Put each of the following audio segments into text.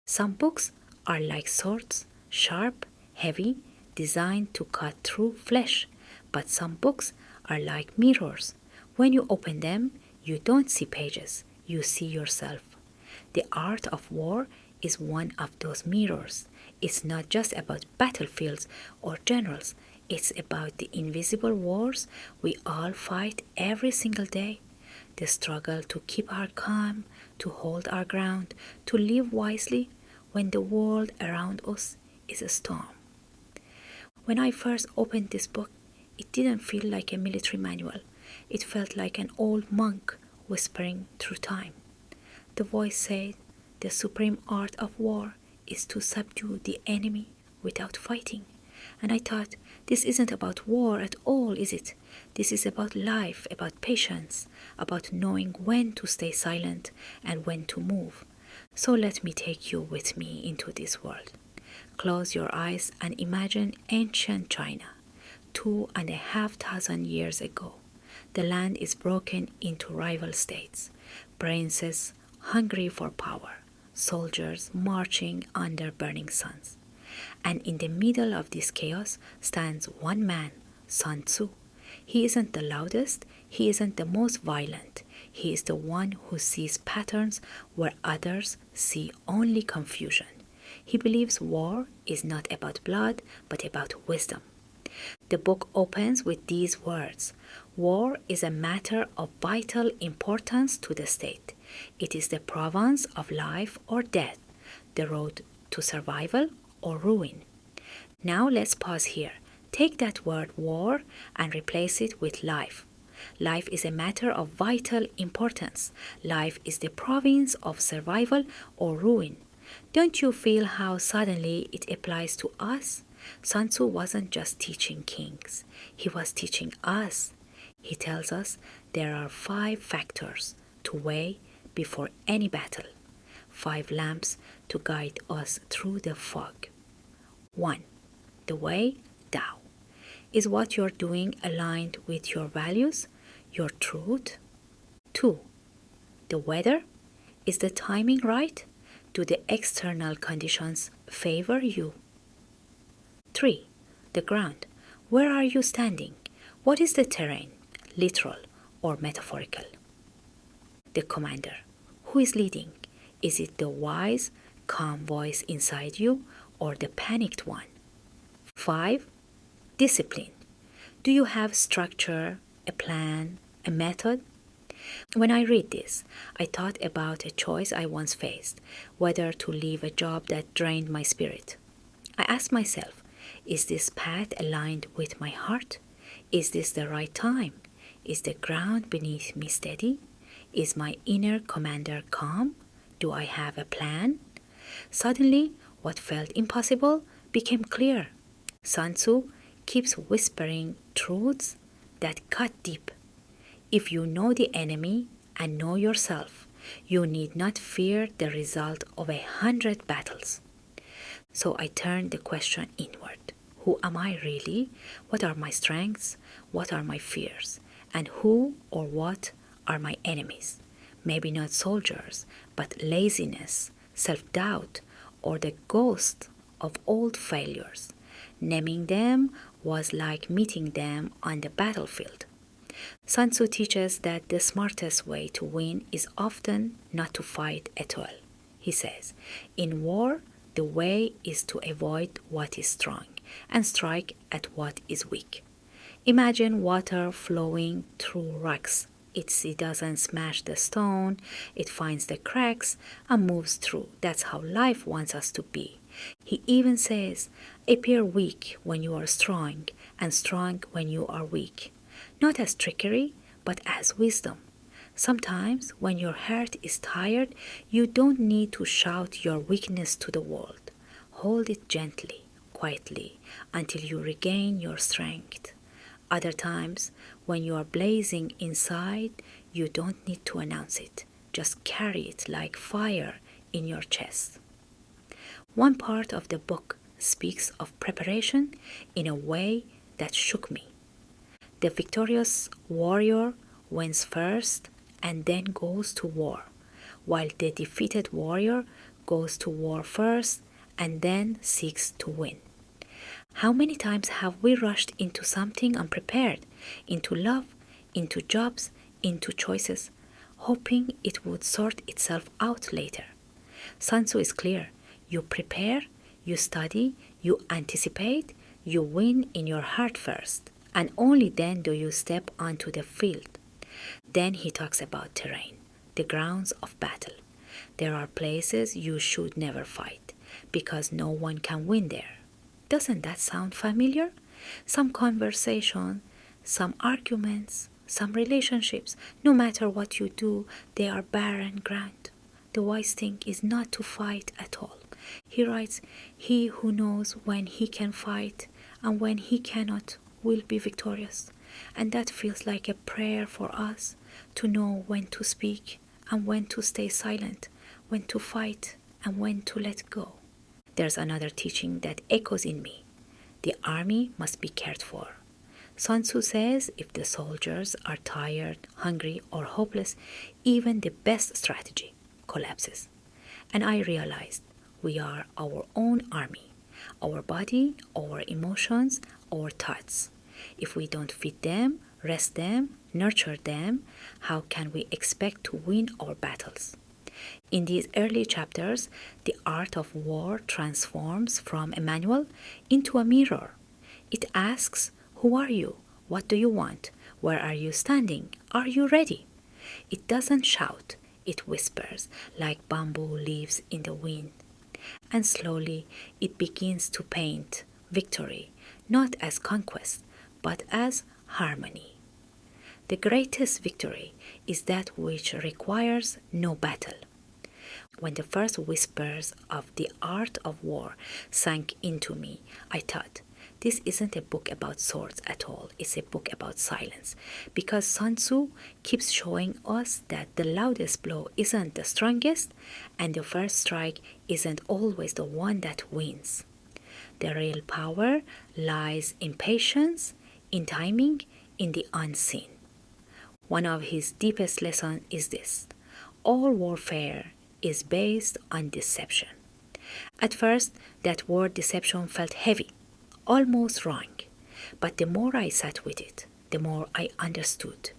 Some books are like swords, sharp, heavy, designed to cut through flesh, but some books are like mirrors. When you open them, you don't see pages, you see yourself. The art of war is one of those mirrors. It's not just about battlefields or generals, it's about the invisible wars we all fight every single day. The struggle to keep our calm, to hold our ground, to live wisely when the world around us is a storm. When I first opened this book, it didn't feel like a military manual. It felt like an old monk whispering through time. The voice said, "The supreme art of war is to subdue the enemy without fighting." And I thought, this isn't about war at all, is it? This is about life, about patience, about knowing when to stay silent and when to move. So let me take you with me into this world. Close your eyes and imagine ancient China, 2,500 years ago. The land is broken into rival states, princes hungry for power, soldiers marching under burning suns. And in the middle of this chaos stands one man, Sun Tzu. He isn't the loudest, he isn't the most violent. He is the one who sees patterns where others see only confusion. He believes war is not about blood, but about wisdom. The book opens with these words: "War is a matter of vital importance to the state. It is the province of life or death, the road to survival or ruin." Now let's pause here. Take that word war and replace it with life. Life is a matter of vital importance. Life is the province of survival or ruin. Don't you feel how suddenly it applies to us? Sun Tzu wasn't just teaching kings, he was teaching us. He tells us there are 5 factors to weigh before any battle, 5 lamps to guide us through the fog. 1. The way, Tao. Is what you're doing aligned with your values, your truth? 2. The weather. Is the timing right? Do the external conditions favor you? 3. The ground. Where are you standing? What is the terrain, literal or metaphorical? The commander. Who is leading? Is it the wise, calm voice inside you or the panicked one? 5. Discipline. Do you have structure, a plan, a method? When I read this, I thought about a choice I once faced, whether to leave a job that drained my spirit. I asked myself, is this path aligned with my heart? Is this the right time? Is the ground beneath me steady? Is my inner commander calm? Do I have a plan? Suddenly, what felt impossible became clear. Sun Tzu keeps whispering truths that cut deep. If you know the enemy and know yourself, you need not fear the result of 100 battles. So I turned the question inward. Who am I really? What are my strengths? What are my fears? And who or what are my enemies? Maybe not soldiers, but laziness, self-doubt, or the ghost of old failures. Naming them was like meeting them on the battlefield. Sun Tzu teaches that the smartest way to win is often not to fight at all. He says, in war, the way is to avoid what is strong and strike at what is weak. Imagine water flowing through rocks. It doesn't smash the stone, it finds the cracks and moves through. That's how life wants us to be. He even says, appear weak when you are strong, and strong when you are weak. Not as trickery, but as wisdom. Sometimes, when your heart is tired, you don't need to shout your weakness to the world. Hold it gently, quietly, until you regain your strength. Other times, when you are blazing inside, you don't need to announce it. Just carry it like fire in your chest. One part of the book speaks of preparation in a way that shook me. The victorious warrior wins first and then goes to war, while the defeated warrior goes to war first and then seeks to win. How many times have we rushed into something unprepared, into love, into jobs, into choices, hoping it would sort itself out later? Sun Tzu is clear. You prepare, you study, you anticipate, you win in your heart first, and only then do you step onto the field. Then he talks about terrain, the grounds of battle. There are places you should never fight, because no one can win there. Doesn't that sound familiar? Some conversation, some arguments, some relationships, no matter what you do, they are barren ground. The wise thing is not to fight at all. He writes, he who knows when he can fight and when he cannot will be victorious. And that feels like a prayer for us to know when to speak and when to stay silent, when to fight and when to let go. There's another teaching that echoes in me. The army must be cared for. Sun Tzu says if the soldiers are tired, hungry, or hopeless, even the best strategy collapses. And I realized we are our own army, our body, our emotions, our thoughts. If we don't feed them, rest them, nurture them, how can we expect to win our battles? In these early chapters, the art of war transforms from a manual into a mirror. It asks, who are you? What do you want? Where are you standing? Are you ready? It doesn't shout, it whispers like bamboo leaves in the wind. And slowly it begins to paint victory, not as conquest, but as harmony. The greatest victory is that which requires no battle. When the first whispers of the art of war sank into me, I thought, this isn't a book about swords at all. It's a book about silence. Because Sun Tzu keeps showing us that the loudest blow isn't the strongest, and the first strike isn't always the one that wins. The real power lies in patience, in timing, in the unseen. One of his deepest lessons is this: all warfare is based on deception. At first, that word deception felt heavy, almost wrong. But the more I sat with it, the more I understood.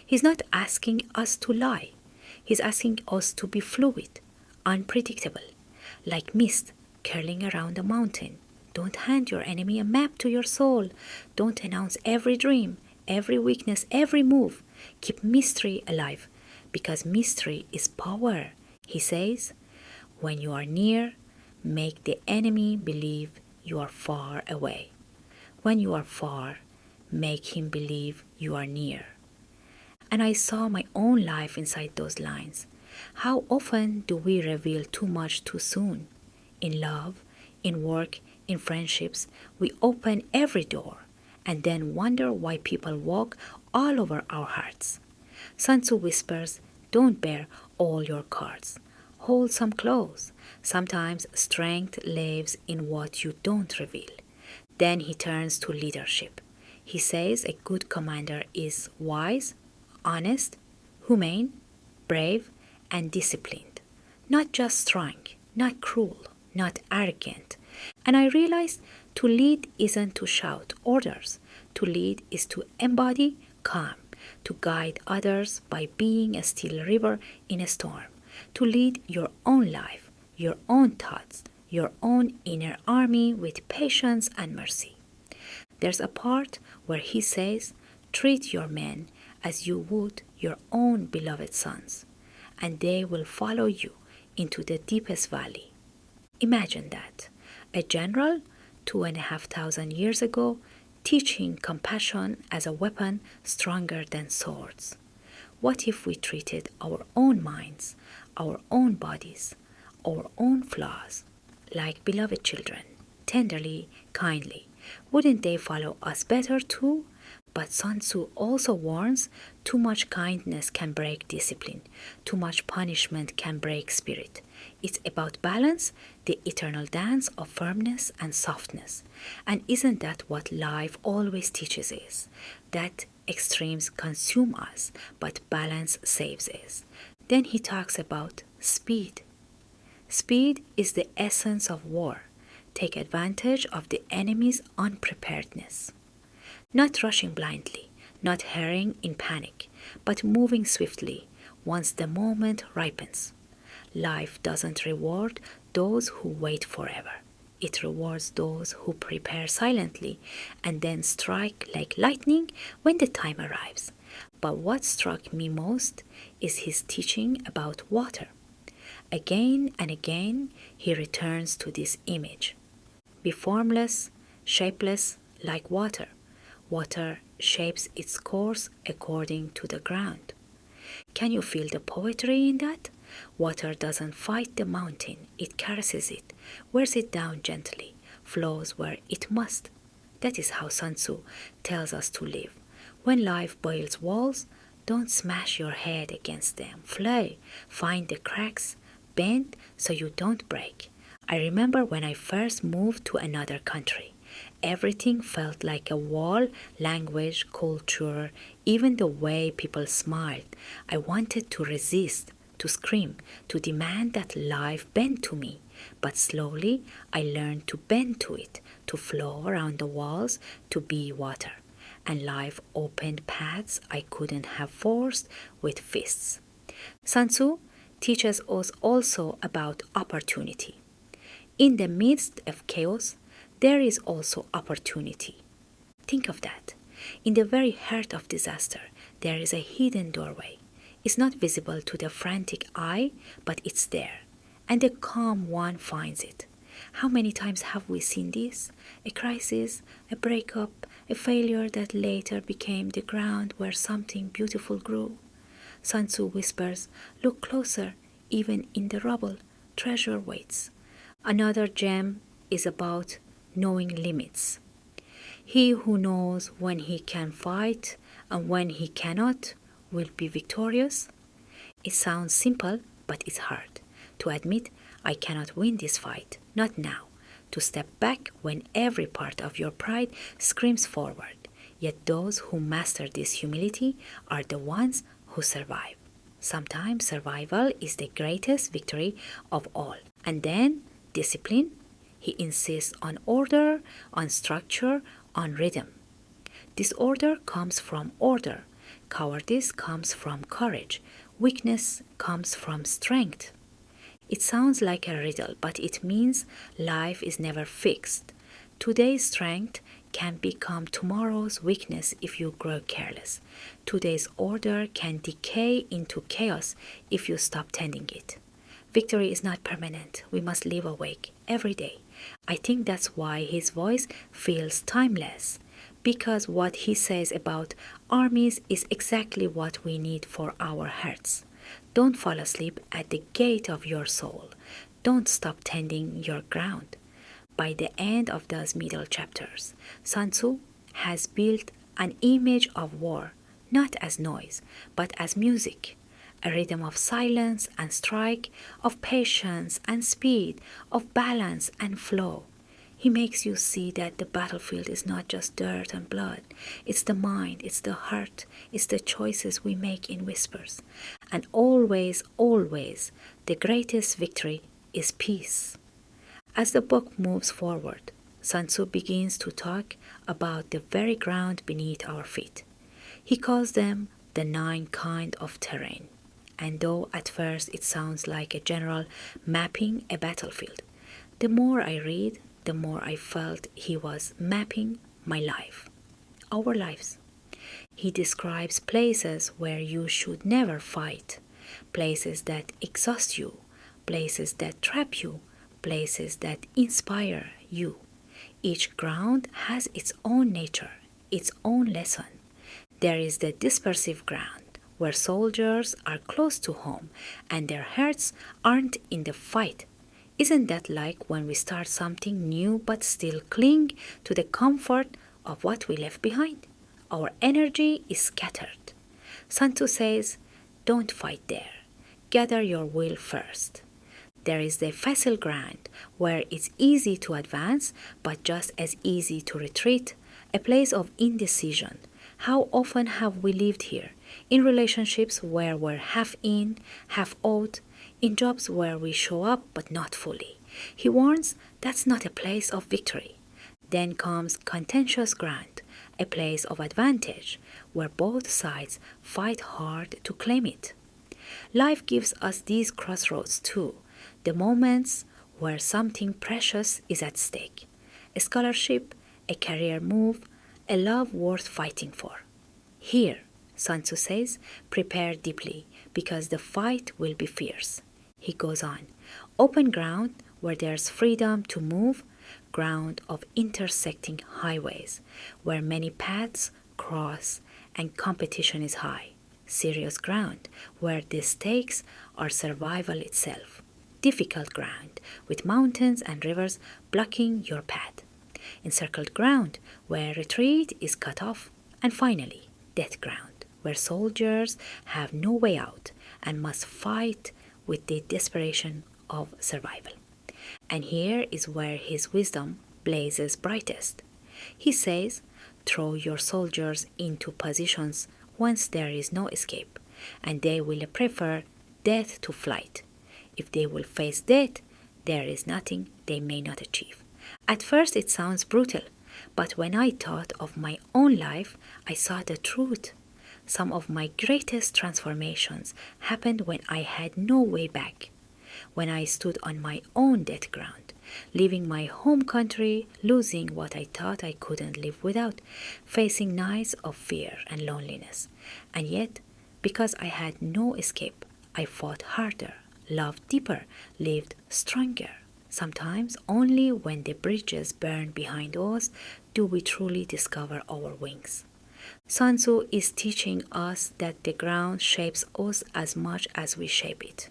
He's not asking us to lie. He's asking us to be fluid, unpredictable, like mist curling around a mountain. Don't hand your enemy a map to your soul. Don't announce every dream, every weakness, every move. Keep mystery alive, because mystery is power. He says, when you are near, make the enemy believe you are far away. When you are far, make him believe you are near. And I saw my own life inside those lines. How often do we reveal too much too soon? In love, in work, in friendships, we open every door and then wonder why people walk all over our hearts. Sun Tzu whispers, don't bear all your cards. Hold some close. Sometimes strength lives in what you don't reveal. Then he turns to leadership. He says a good commander is wise, honest, humane, brave, and disciplined. Not just strong, not cruel, not arrogant. And I realized to lead isn't to shout orders. To lead is to embody calm, to guide others by being a still river in a storm, to lead your own life, your own thoughts, your own inner army with patience and mercy. There's a part where he says, treat your men as you would your own beloved sons, and they will follow you into the deepest valley. Imagine that. A general 2,500 years ago teaching compassion as a weapon stronger than swords. What if we treated our own minds, our own bodies, our own flaws like beloved children, tenderly, kindly? Wouldn't they follow us better too? But Sun Tzu also warns too much kindness can break discipline, too much punishment can break spirit. It's about balance, the eternal dance of firmness and softness. And isn't that what life always teaches us? That extremes consume us, but balance saves us. Then he talks about speed. Speed is the essence of war. Take advantage of the enemy's unpreparedness. Not rushing blindly, not hurrying in panic, but moving swiftly once the moment ripens. Life doesn't reward those who wait forever. It rewards those who prepare silently and then strike like lightning when the time arrives. But what struck me most is his teaching about water. Again and again, he returns to this image. Be formless, shapeless, like water. Water shapes its course according to the ground. Can you feel the poetry in that? Water doesn't fight the mountain, it caresses it, wears it down gently, flows where it must. That is how Sun Tzu tells us to live. When life builds walls, don't smash your head against them. Fly, find the cracks, bend so you don't break. I remember when I first moved to another country. Everything felt like a wall, language, culture, even the way people smiled. I wanted to resist, to scream, to demand that life bend to me. But slowly I learned to bend to it, to flow around the walls, to be water. And life opened paths I couldn't have forced with fists. Sun Tzu teaches us also about opportunity. In the midst of chaos, there is also opportunity. Think of that. In the very heart of disaster, there is a hidden doorway. It's not visible to the frantic eye, but it's there. And the calm one finds it. How many times have we seen this? A crisis, a breakup, a failure that later became the ground where something beautiful grew. Sun Tzu whispers, look closer, even in the rubble, treasure waits. Another gem is about knowing limits. He who knows when he can fight and when he cannot will be victorious. It sounds simple, but it's hard. To admit, I cannot win this fight, not now. To step back when every part of your pride screams forward. Yet those who master this humility are the ones who survive. Sometimes survival is the greatest victory of all. And then discipline. He insists on order, on structure, on rhythm. Disorder comes from order. Cowardice comes from courage. Weakness comes from strength. It sounds like a riddle, but it means life is never fixed. Today's strength can become tomorrow's weakness if you grow careless. Today's order can decay into chaos if you stop tending it. Victory is not permanent. We must live awake every day. I think that's why his voice feels timeless, because what he says about armies is exactly what we need for our hearts. Don't fall asleep at the gate of your soul. Don't stop tending your ground. By the end of those middle chapters, Sun Tzu has built an image of war, not as noise, but as music, a rhythm of silence and strike, of patience and speed, of balance and flow. He makes you see that the battlefield is not just dirt and blood. It's the mind, it's the heart, it's the choices we make in whispers. And always, always, the greatest victory is peace. As the book moves forward, Sun Tzu begins to talk about the very ground beneath our feet. He calls them the 9 kinds of terrain. And though at first it sounds like a general mapping a battlefield, the more I read, the more I felt he was mapping my life, our lives. He describes places where you should never fight, places that exhaust you, places that trap you, places that inspire you. Each ground has its own nature, its own lesson. There is the dispersive ground, where soldiers are close to home and their hearts aren't in the fight. Isn't that like when we start something new but still cling to the comfort of what we left behind? Our energy is scattered. Sun Tzu says, don't fight there. Gather your will first. There is the facile ground where it's easy to advance but just as easy to retreat, a place of indecision. How often have we lived here, in relationships where we're half in, half out, in jobs where we show up but not fully. He warns that's not a place of victory. Then comes contentious ground, a place of advantage where both sides fight hard to claim it. Life gives us these crossroads too, the moments where something precious is at stake: a scholarship, a career move, a love worth fighting for. Here, Sun Tzu says, prepare deeply because the fight will be fierce. He goes on, open ground where there's freedom to move, ground of intersecting highways where many paths cross and competition is high. Serious ground where the stakes are survival itself. Difficult ground with mountains and rivers blocking your path. Encircled ground where retreat is cut off. And finally, death ground where soldiers have no way out and must fight with the desperation of survival. And here is where his wisdom blazes brightest. He says, throw your soldiers into positions once there is no escape, and they will prefer death to flight. If they will face death, there is nothing they may not achieve. At first it sounds brutal, but when I thought of my own life, I saw the truth. Some of my greatest transformations happened when I had no way back, when I stood on my own death ground, leaving my home country, losing what I thought I couldn't live without, facing nights of fear and loneliness. And yet, because I had no escape, I fought harder, loved deeper, lived stronger. Sometimes only when the bridges burn behind us do we truly discover our wings. Sun Tzu is teaching us that the ground shapes us as much as we shape it.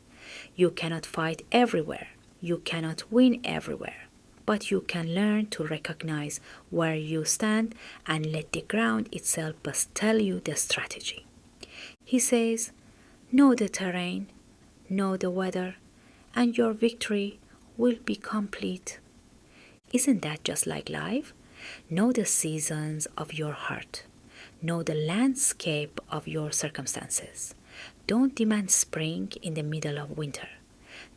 You cannot fight everywhere. You cannot win everywhere. But you can learn to recognize where you stand and let the ground itself tell you the strategy. He says, know the terrain, know the weather, and your victory will be complete. Isn't that just like life? Know the seasons of your heart. Know the landscape of your circumstances. Don't demand spring in the middle of winter.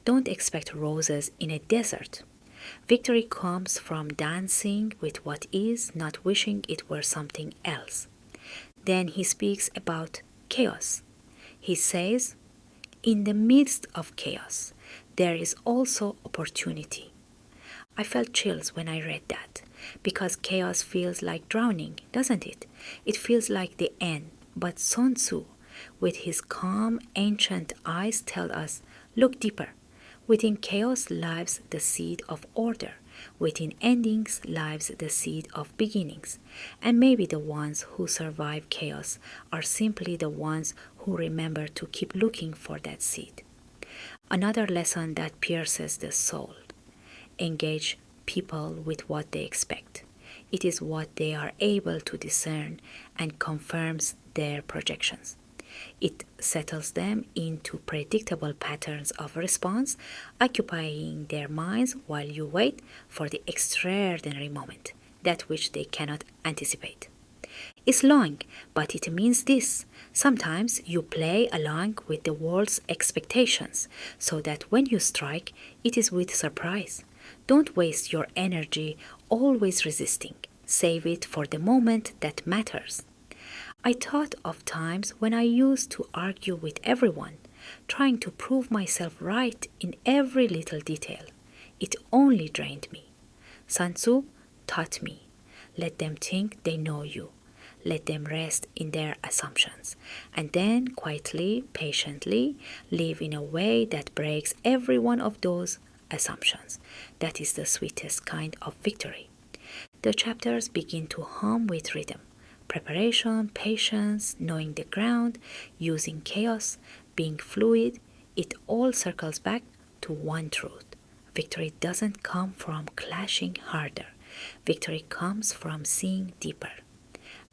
Don't expect roses in a desert. Victory comes from dancing with what is, not wishing it were something else. Then he speaks about chaos. He says, in the midst of chaos, there is also opportunity. I felt chills when I read that, because chaos feels like drowning, doesn't it? It feels like the end. But Sun Tzu, with his calm, ancient eyes, tells us, look deeper. Within chaos lies the seed of order. Within endings lies the seed of beginnings. And maybe the ones who survive chaos are simply the ones who remember to keep looking for that seed. Another lesson that pierces the soul. Engage people with what they expect. It is what they are able to discern and confirms their projections. It settles them into predictable patterns of response, occupying their minds while you wait for the extraordinary moment, that which they cannot anticipate. It's long, but it means this. Sometimes you play along with the world's expectations, so that when you strike, it is with surprise. Don't waste your energy always resisting. Save it for the moment that matters. I thought of times when I used to argue with everyone, trying to prove myself right in every little detail. It only drained me. Sun Tzu taught me, let them think they know you. Let them rest in their assumptions, and then quietly, patiently live in a way that breaks every one of those assumptions. That is the sweetest kind of victory. The chapters begin to hum with rhythm. Preparation, patience, knowing the ground, using chaos, being fluid, it all circles back to one truth. Victory doesn't come from clashing harder. Victory comes from seeing deeper.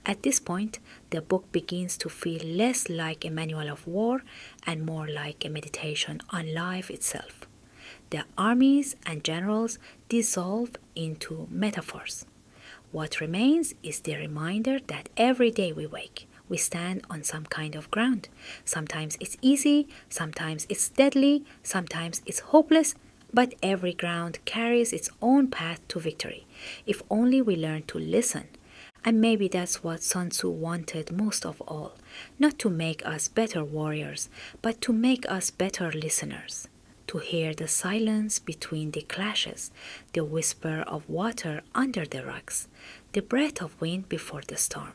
At this point, the book begins to feel less like a manual of war and more like a meditation on life itself. The armies and generals dissolve into metaphors. What remains is the reminder that every day we wake, we stand on some kind of ground. Sometimes it's easy, sometimes it's deadly, sometimes it's hopeless, but every ground carries its own path to victory, if only we learn to listen. And maybe that's what Sun Tzu wanted most of all, not to make us better warriors, but to make us better listeners, to hear the silence between the clashes, the whisper of water under the rocks, the breath of wind before the storm.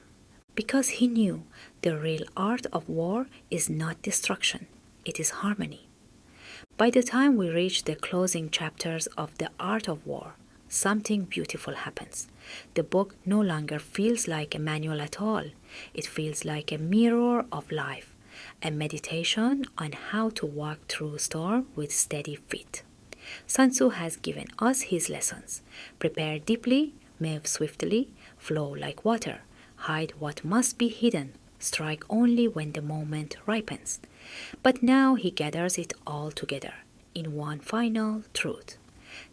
Because he knew the real art of war is not destruction, it is harmony. By the time we reach the closing chapters of The Art of War, something beautiful happens. The book no longer feels like a manual at all. It feels like a mirror of life, a meditation on how to walk through storm with steady feet. Sun Tzu has given us his lessons. Prepare deeply, move swiftly, flow like water, hide what must be hidden, strike only when the moment ripens. But now he gathers it all together in one final truth.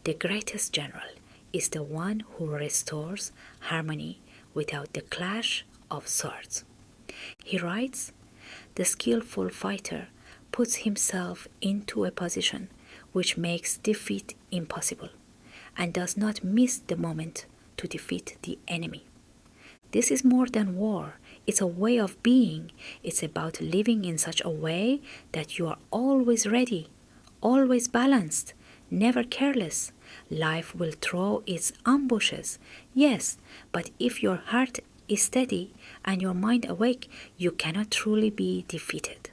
The greatest general is the one who restores harmony without the clash of swords. He writes, the skillful fighter puts himself into a position which makes defeat impossible and does not miss the moment to defeat the enemy. This is more than war. It's a way of being. It's about living in such a way that you are always ready, always balanced, never careless. Life will throw its ambushes, yes, but if your heart is steady and your mind awake, you cannot truly be defeated.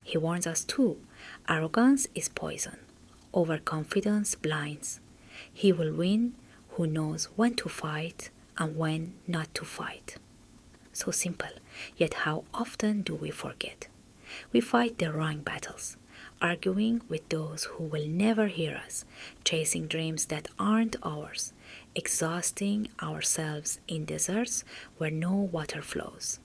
He warns us too, arrogance is poison, overconfidence blinds. He will win who knows when to fight and when not to fight. So simple, yet how often do we forget? We fight the wrong battles, arguing with those who will never hear us, chasing dreams that aren't ours, exhausting ourselves in deserts where no water flows.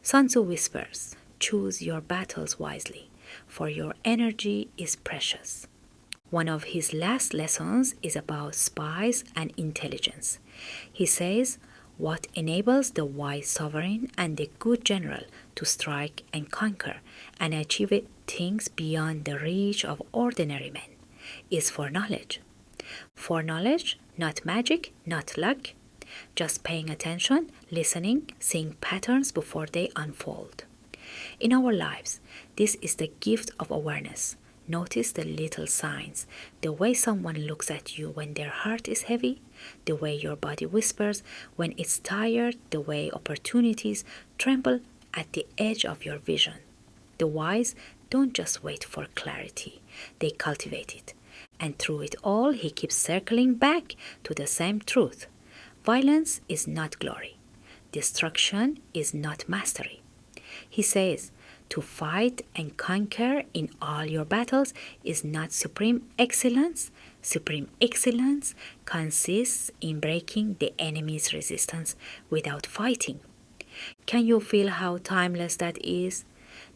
Sun Tzu whispers, choose your battles wisely, for your energy is precious. One of his last lessons is about spies and intelligence. He says, what enables the wise sovereign and the good general to strike and conquer and achieve things beyond the reach of ordinary men is foreknowledge. Foreknowledge, not magic, not luck, just paying attention, listening, seeing patterns before they unfold. In our lives, this is the gift of awareness. Notice the little signs, the way someone looks at you when their heart is heavy, the way your body whispers when it's tired, the way opportunities tremble at the edge of your vision. The wise don't just wait for clarity, they cultivate it. And through it all, he keeps circling back to the same truth. Violence is not glory. Destruction is not mastery. He says, to fight and conquer in all your battles is not supreme excellence. Supreme excellence consists in breaking the enemy's resistance without fighting. Can you feel how timeless that is?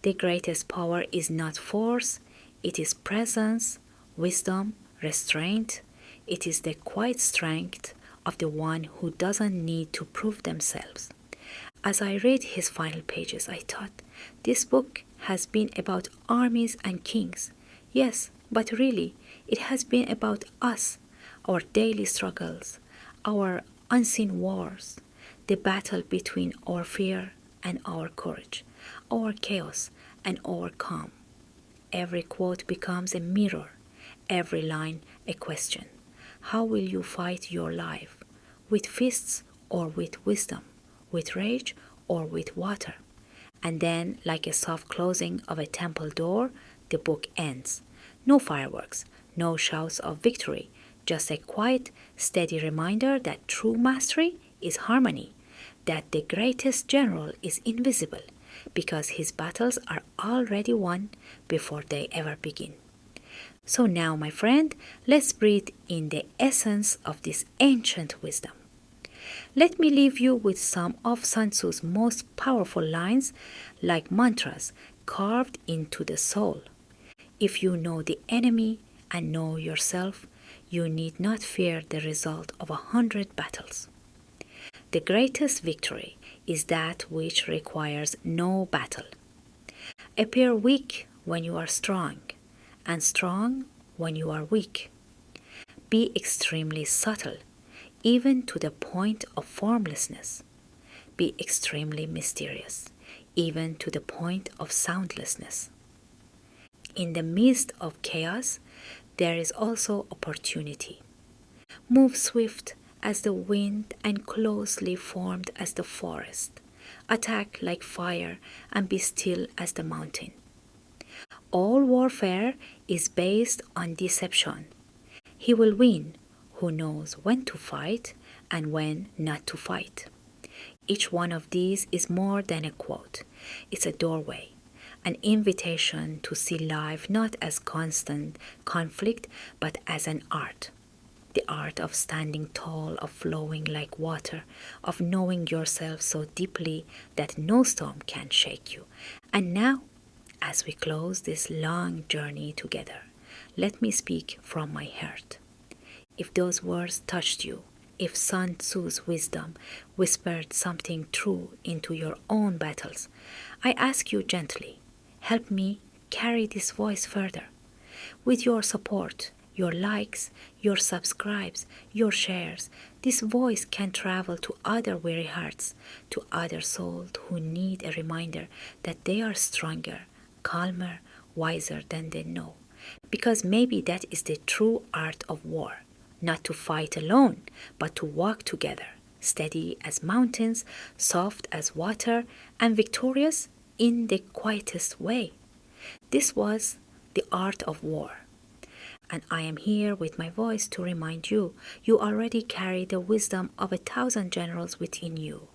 The greatest power is not force, it is presence, wisdom, restraint. It is the quiet strength of the one who doesn't need to prove themselves. As I read his final pages, I thought, this book has been about armies and kings. Yes, but really, it has been about us, our daily struggles, our unseen wars, the battle between our fear and our courage, our chaos and our calm. Every quote becomes a mirror, every line a question. How will you fight your life? With fists or with wisdom? With rage or with water? And then, like a soft closing of a temple door, the book ends. No fireworks, no shouts of victory, just a quiet, steady reminder that true mastery is harmony, that the greatest general is invisible, because his battles are already won before they ever begin. So now, my friend, let's breathe in the essence of this ancient wisdom. Let me leave you with some of Sun Tzu's most powerful lines, like mantras carved into the soul. If you know the enemy and know yourself, you need not fear the result of 100 battles. The greatest victory is that which requires no battle. Appear weak when you are strong, and strong when you are weak. Be extremely subtle, even to the point of formlessness. Be extremely mysterious, even to the point of soundlessness. In the midst of chaos, there is also opportunity. Move swift as the wind and closely formed as the forest. Attack like fire and be still as the mountain. All warfare is based on deception. He will win who knows when to fight and when not to fight. Each one of these is more than a quote. It's a doorway, an invitation to see life not as constant conflict, but as an art. The art of standing tall, of flowing like water, of knowing yourself so deeply that no storm can shake you. And now, as we close this long journey together, let me speak from my heart. If those words touched you, if Sun Tzu's wisdom whispered something true into your own battles, I ask you gently, help me carry this voice further. With your support, your likes, your subscribes, your shares, this voice can travel to other weary hearts, to other souls who need a reminder that they are stronger, calmer, wiser than they know. Because maybe that is the true art of war, not to fight alone, but to walk together, steady as mountains, soft as water, and victorious in the quietest way. This was the art of war. And I am here with my voice to remind you, you already carry the wisdom of 1,000 generals within you.